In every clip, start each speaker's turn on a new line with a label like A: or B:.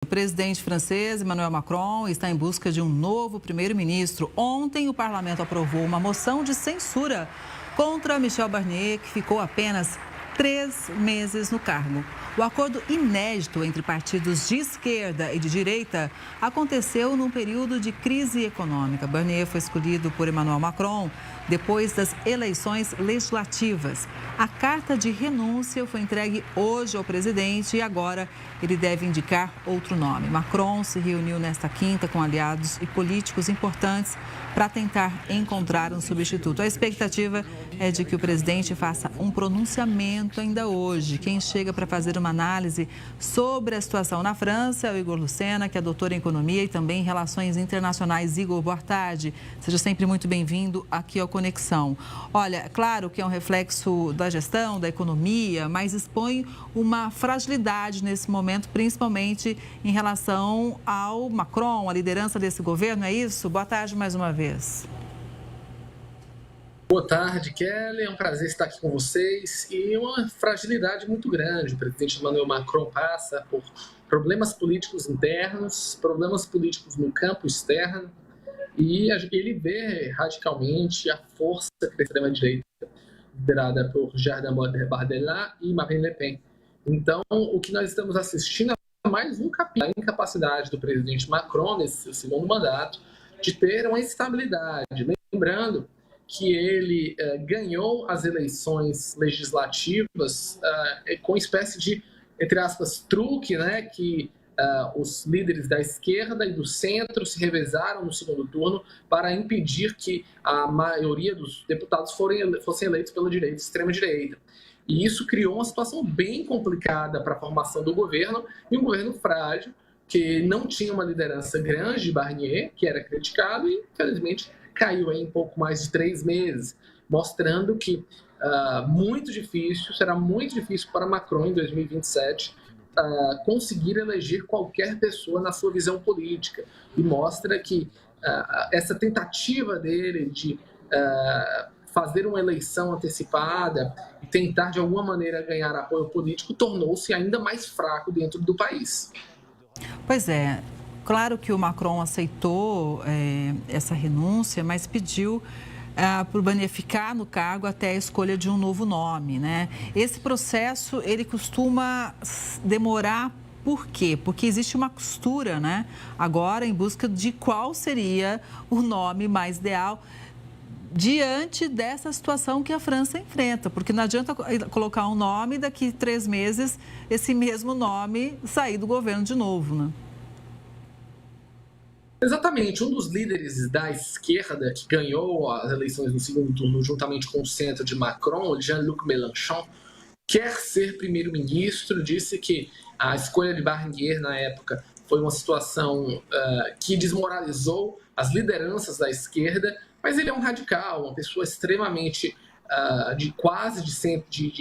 A: O presidente francês Emmanuel Macron está em busca de um novo primeiro-ministro. Ontem, o parlamento aprovou uma moção de censura contra Michel Barnier, que ficou apenas 3 meses no cargo. O acordo inédito entre partidos de esquerda e de direita aconteceu num período de crise econômica. Barnier foi escolhido por Emmanuel Macron depois das eleições legislativas. A carta de renúncia foi entregue hoje ao presidente e agora ele deve indicar outro nome. Macron se reuniu nesta quinta com aliados e políticos importantes para tentar encontrar um substituto. A expectativa é de que o presidente faça um pronunciamento ainda hoje. Quem chega para fazer uma análise sobre a situação na França é o Igor Lucena, que é doutor em economia e também em relações internacionais. Igor, boa tarde. Seja sempre muito bem-vindo aqui ao Conexão. Olha, claro que é um reflexo da gestão, da economia, mas expõe uma fragilidade nesse momento, principalmente em relação ao Macron, a liderança desse governo, é isso? Boa tarde mais uma vez.
B: Boa tarde, Kelly. É um prazer estar aqui com vocês. E uma fragilidade muito grande. O presidente Emmanuel Macron passa por problemas políticos internos, problemas políticos no campo externo, e ele vê radicalmente a força da extrema-direita, liderada por Jordan Bardella e Marine Le Pen. Então, o que nós estamos assistindo é mais um capítulo da incapacidade do presidente Macron, nesse seu segundo mandato, de ter uma estabilidade. Lembrando que ele ganhou as eleições legislativas com uma espécie de, entre aspas, truque, né, que os líderes da esquerda e do centro se revezaram no segundo turno para impedir que a maioria dos deputados fossem eleitos pela direita, extrema-direita. E isso criou uma situação bem complicada para a formação do governo, e um governo frágil, que não tinha uma liderança grande de Barnier, que era criticado, e, infelizmente, caiu em pouco mais de 3 meses, mostrando que será muito difícil para Macron em 2027 conseguir eleger qualquer pessoa na sua visão política. E mostra que essa tentativa dele de fazer uma eleição antecipada e tentar de alguma maneira ganhar apoio político tornou-se ainda mais fraco dentro do país.
A: Pois é. Claro que o Macron aceitou essa renúncia, mas pediu para o Barnier ficar no cargo até a escolha de um novo nome, né? Esse processo, ele costuma demorar, por quê? Porque existe uma costura, né? Agora, em busca de qual seria o nome mais ideal diante dessa situação que a França enfrenta, porque não adianta colocar um nome e daqui 3 meses esse mesmo nome sair do governo de novo, né?
B: Exatamente. Um dos líderes da esquerda que ganhou as eleições no segundo turno juntamente com o centro de Macron, Jean-Luc Mélenchon, quer ser primeiro-ministro, disse que a escolha de Barnier na época foi uma situação que desmoralizou as lideranças da esquerda, mas ele é um radical, uma pessoa extremamente de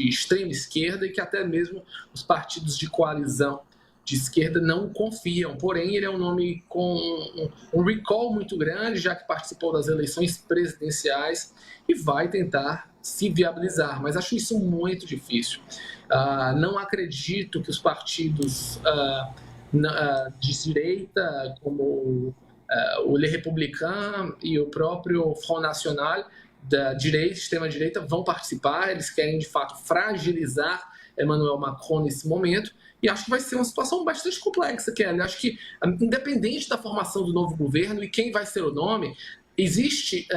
B: extrema esquerda, e que até mesmo os partidos de coalizão de esquerda não confiam. Porém, ele é um nome com um recall muito grande, já que participou das eleições presidenciais e vai tentar se viabilizar. Mas acho isso muito difícil. Não acredito que os partidos de direita, como o Les Républicains e o próprio Front National da direita, extrema-direita, vão participar. Eles querem, de fato, fragilizar Emmanuel Macron nesse momento. E acho que vai ser uma situação bastante complexa, Kelly. Acho que, independente da formação do novo governo e quem vai ser o nome, existe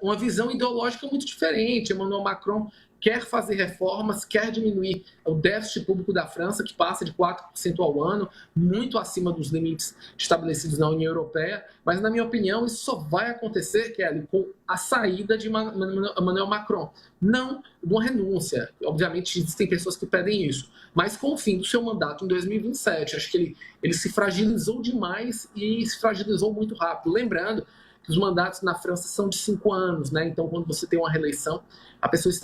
B: uma visão ideológica muito diferente. Emmanuel Macron quer fazer reformas, quer diminuir o déficit público da França, que passa de 4% ao ano, muito acima dos limites estabelecidos na União Europeia. Mas, na minha opinião, isso só vai acontecer, Kelly, com a saída de Emmanuel Macron. Não de uma renúncia. Obviamente, existem pessoas que pedem isso. Mas com o fim do seu mandato em 2027. Acho que ele se fragilizou demais e se fragilizou muito rápido. Lembrando que os mandatos na França são de 5 anos, né? Então, quando você tem uma reeleição, a pessoa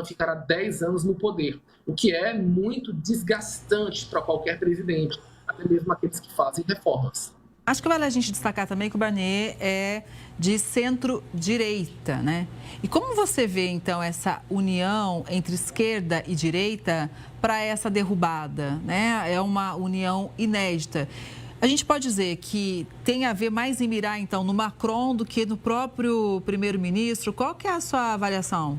B: ficará 10 anos no poder, o que é muito desgastante para qualquer presidente, até mesmo aqueles que fazem reformas.
A: Acho que vale a gente destacar também que o Barnier é de centro-direita, né? E como você vê, então, essa união entre esquerda e direita para essa derrubada, né? É uma união inédita. A gente pode dizer que tem a ver mais em mirar, então, no Macron do que no próprio primeiro-ministro. Qual que é a sua avaliação?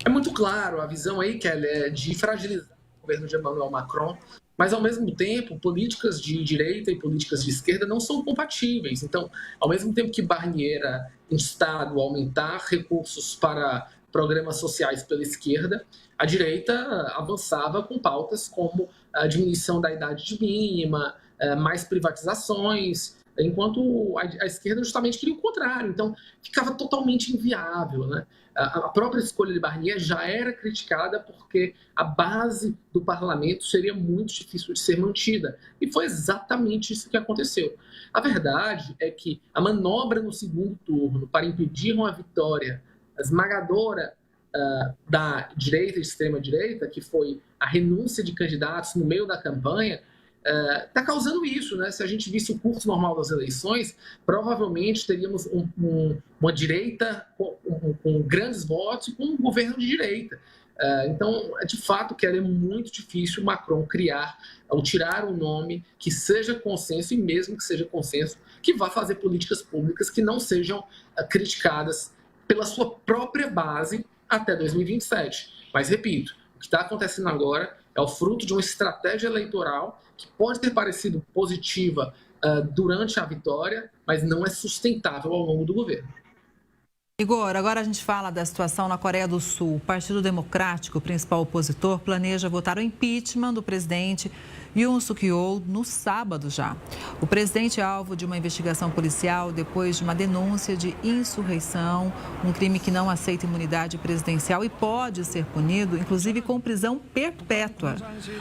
B: É muito claro a visão aí, Kelly, é de fragilizar o governo de Emmanuel Macron, mas, ao mesmo tempo, políticas de direita e políticas de esquerda não são compatíveis. Então, ao mesmo tempo que Barnier era instado a aumentar recursos para programas sociais pela esquerda, a direita avançava com pautas como a diminuição da idade mínima, mais privatizações, enquanto a esquerda justamente queria o contrário. Então, ficava totalmente inviável, né? A própria escolha de Barnier já era criticada porque a base do parlamento seria muito difícil de ser mantida. E foi exatamente isso que aconteceu. A verdade é que a manobra no segundo turno para impedir uma vitória esmagadora da direita e extrema-direita, que foi a renúncia de candidatos no meio da campanha, está causando isso, né? Se a gente visse o curso normal das eleições, provavelmente teríamos uma direita com grandes votos e com um governo de direita. Então, de fato, que é muito difícil o Macron criar ou tirar um nome que seja consenso, e mesmo que seja consenso, que vá fazer políticas públicas que não sejam criticadas pela sua própria base até 2027. Mas, repito, o que está acontecendo agora é o fruto de uma estratégia eleitoral que pode ter parecido positiva durante a vitória, mas não é sustentável ao longo do governo.
A: Igor, agora a gente fala da situação na Coreia do Sul. O Partido Democrático, o principal opositor, planeja votar o impeachment do presidente Yoon Suk-yeol no sábado já. O presidente é alvo de uma investigação policial depois de uma denúncia de insurreição, um crime que não aceita imunidade presidencial e pode ser punido, inclusive com prisão perpétua.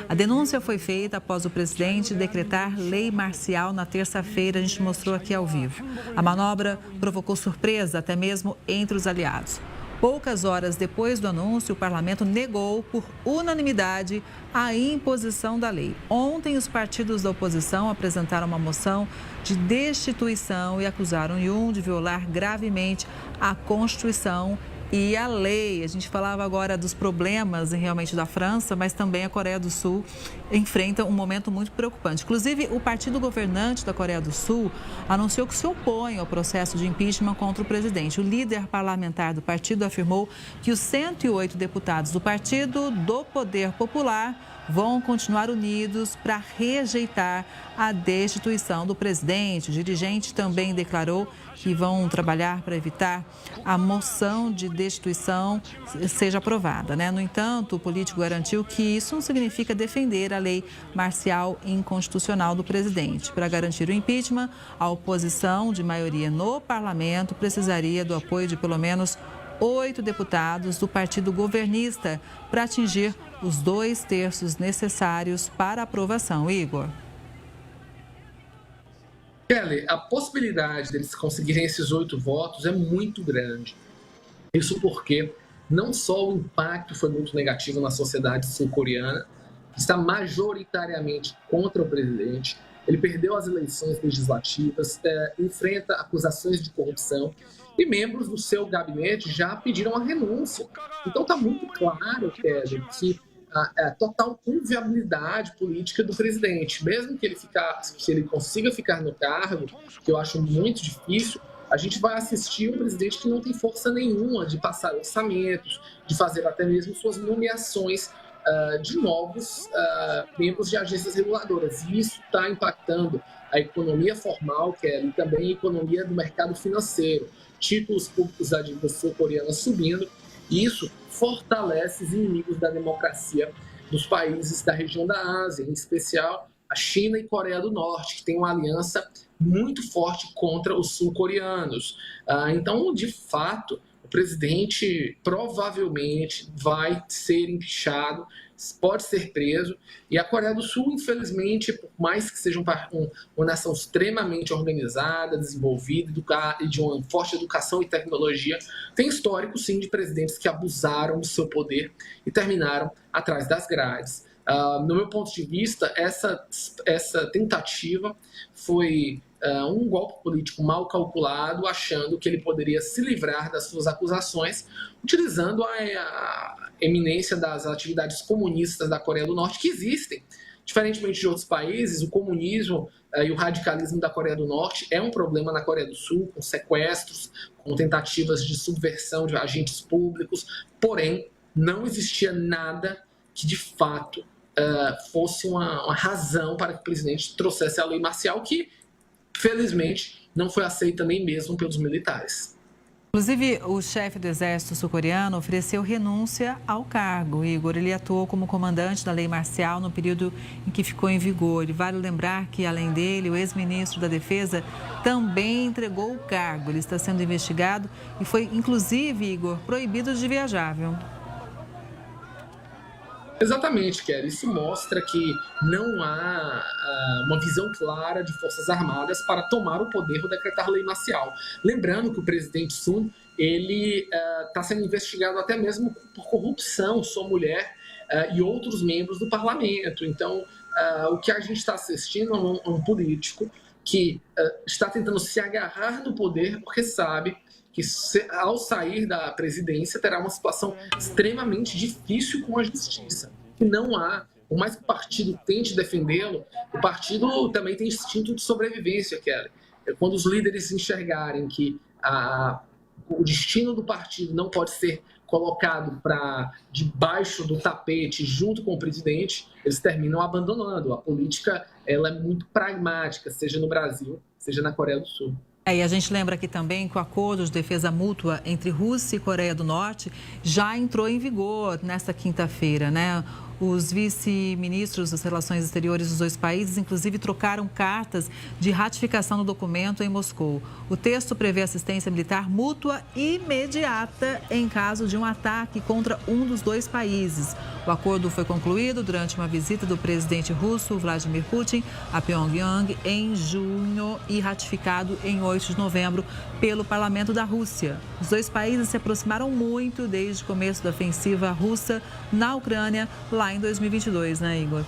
A: A denúncia foi feita após o presidente decretar lei marcial na terça-feira, a gente mostrou aqui ao vivo. A manobra provocou surpresa até mesmo entre os aliados. Poucas horas depois do anúncio, o parlamento negou por unanimidade a imposição da lei. Ontem, os partidos da oposição apresentaram uma moção de destituição e acusaram Yoon de violar gravemente a Constituição e a lei. A gente falava agora dos problemas realmente da França, mas também a Coreia do Sul enfrenta um momento muito preocupante. Inclusive, o partido governante da Coreia do Sul anunciou que se opõe ao processo de impeachment contra o presidente. O líder parlamentar do partido afirmou que os 108 deputados do Partido do Poder Popular vão continuar unidos para rejeitar a destituição do presidente. O dirigente também declarou que vão trabalhar para evitar a moção de destituição seja aprovada, né? No entanto, o político garantiu que isso não significa defender a lei marcial inconstitucional do presidente. Para garantir o impeachment, a oposição de maioria no parlamento precisaria do apoio de pelo menos 8 deputados do partido governista para atingir os 2/3 necessários para aprovação. Igor.
B: Kelly, a possibilidade deles conseguirem esses 8 votos é muito grande. Isso porque não só o impacto foi muito negativo na sociedade sul-coreana, que está majoritariamente contra o presidente, ele perdeu as eleições legislativas, enfrenta acusações de corrupção e membros do seu gabinete já pediram a renúncia. Então está muito claro, Kelly, que a total inviabilidade política do presidente, mesmo que ele consiga ficar no cargo, que eu acho muito difícil, a gente vai assistir um presidente que não tem força nenhuma de passar orçamentos, de fazer até mesmo suas nomeações de novos membros de agências reguladoras. E isso está impactando a economia formal, e também a economia do mercado financeiro. Títulos públicos da dívida sul-coreana subindo, e isso fortalece os inimigos da democracia dos países da região da Ásia, em especial a China e Coreia do Norte, que tem uma aliança muito forte contra os sul-coreanos. Então, de fato, o presidente provavelmente vai ser empichado, pode ser preso, e a Coreia do Sul, infelizmente, por mais que seja uma nação extremamente organizada, desenvolvida e de uma forte educação e tecnologia, tem histórico, sim, de presidentes que abusaram do seu poder e terminaram atrás das grades. No meu ponto de vista, essa tentativa foi um golpe político mal calculado, achando que ele poderia se livrar das suas acusações, utilizando a eminência das atividades comunistas da Coreia do Norte, que existem. Diferentemente de outros países, o comunismo e o radicalismo da Coreia do Norte é um problema na Coreia do Sul, com sequestros, com tentativas de subversão de agentes públicos, porém, não existia nada que, de fato, fosse uma razão para que o presidente trouxesse a lei marcial, que, felizmente, não foi aceita nem mesmo pelos militares.
A: Inclusive, o chefe do exército sul-coreano ofereceu renúncia ao cargo. Igor, ele atuou como comandante da lei marcial no período em que ficou em vigor. E vale lembrar que, além dele, o ex-ministro da Defesa também entregou o cargo. Ele está sendo investigado e foi, inclusive, Igor, proibido de viajar, viu?
B: Exatamente, Kelly. Isso mostra que não há uma visão clara de Forças Armadas para tomar o poder ou decretar lei marcial. Lembrando que o presidente Sun, ele está sendo investigado até mesmo por corrupção, sua mulher e outros membros do parlamento. Então, o que a gente está assistindo é um político que está tentando se agarrar no poder porque sabe que ao sair da presidência terá uma situação extremamente difícil com a justiça. E não há, por mais que o partido tente defendê-lo, o partido também tem instinto de sobrevivência, Kelly. Quando os líderes enxergarem que o destino do partido não pode ser colocado para debaixo do tapete junto com o presidente, eles terminam abandonando. A política ela é muito pragmática, seja no Brasil, seja na Coreia do Sul.
A: E a gente lembra aqui também que o acordo de defesa mútua entre Rússia e Coreia do Norte já entrou em vigor nesta quinta-feira, né? Os vice-ministros das Relações Exteriores dos dois países, inclusive, trocaram cartas de ratificação do documento em Moscou. O texto prevê assistência militar mútua imediata em caso de um ataque contra um dos dois países. O acordo foi concluído durante uma visita do presidente russo, Vladimir Putin, a Pyongyang em junho e ratificado em 8 de novembro pelo parlamento da Rússia. Os dois países se aproximaram muito desde o começo da ofensiva russa na Ucrânia, lá em 2022, né, Igor?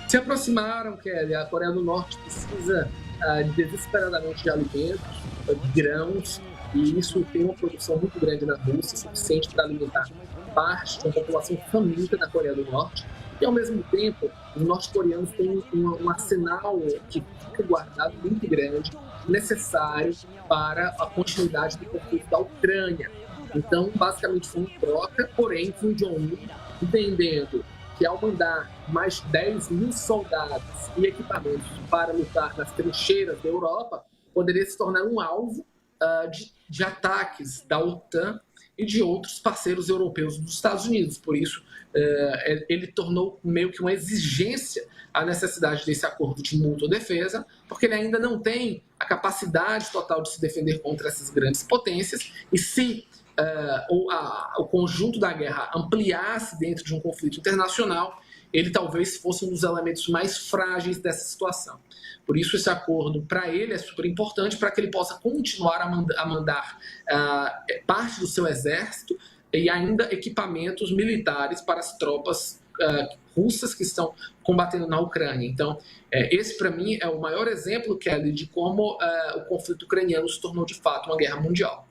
B: Se aproximaram, Kelly. A Coreia do Norte precisa desesperadamente de alimentos, de grãos, e isso tem uma produção muito grande na Rússia, suficiente para alimentar parte de uma população faminta na Coreia do Norte. E, ao mesmo tempo, os norte-coreanos têm um arsenal que fica guardado muito grande, necessário para a continuidade do conflito da Ucrânia. Então, basicamente, foi uma troca, porém, Kim Jong-un, entendendo que ao mandar mais 10 mil soldados e equipamentos para lutar nas trincheiras da Europa, poderia se tornar um alvo de ataques da OTAN e de outros parceiros europeus dos Estados Unidos. Por isso, ele tornou meio que uma exigência a necessidade desse acordo de mútua defesa, porque ele ainda não tem a capacidade total de se defender contra essas grandes potências, e se o conjunto da guerra ampliasse dentro de um conflito internacional, ele talvez fosse um dos elementos mais frágeis dessa situação. Por isso, esse acordo, para ele, é super importante para que ele possa continuar a mandar parte do seu exército e ainda equipamentos militares para as tropas russas que estão combatendo na Ucrânia. Então, esse, para mim, é o maior exemplo, Kelly, de como o conflito ucraniano se tornou, de fato, uma guerra mundial.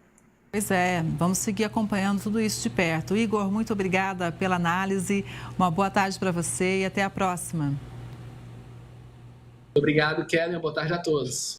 A: Pois é, vamos seguir acompanhando tudo isso de perto. Igor, muito obrigada pela análise, uma boa tarde para você e até a próxima.
B: Obrigado, Kelly, uma boa tarde a todos.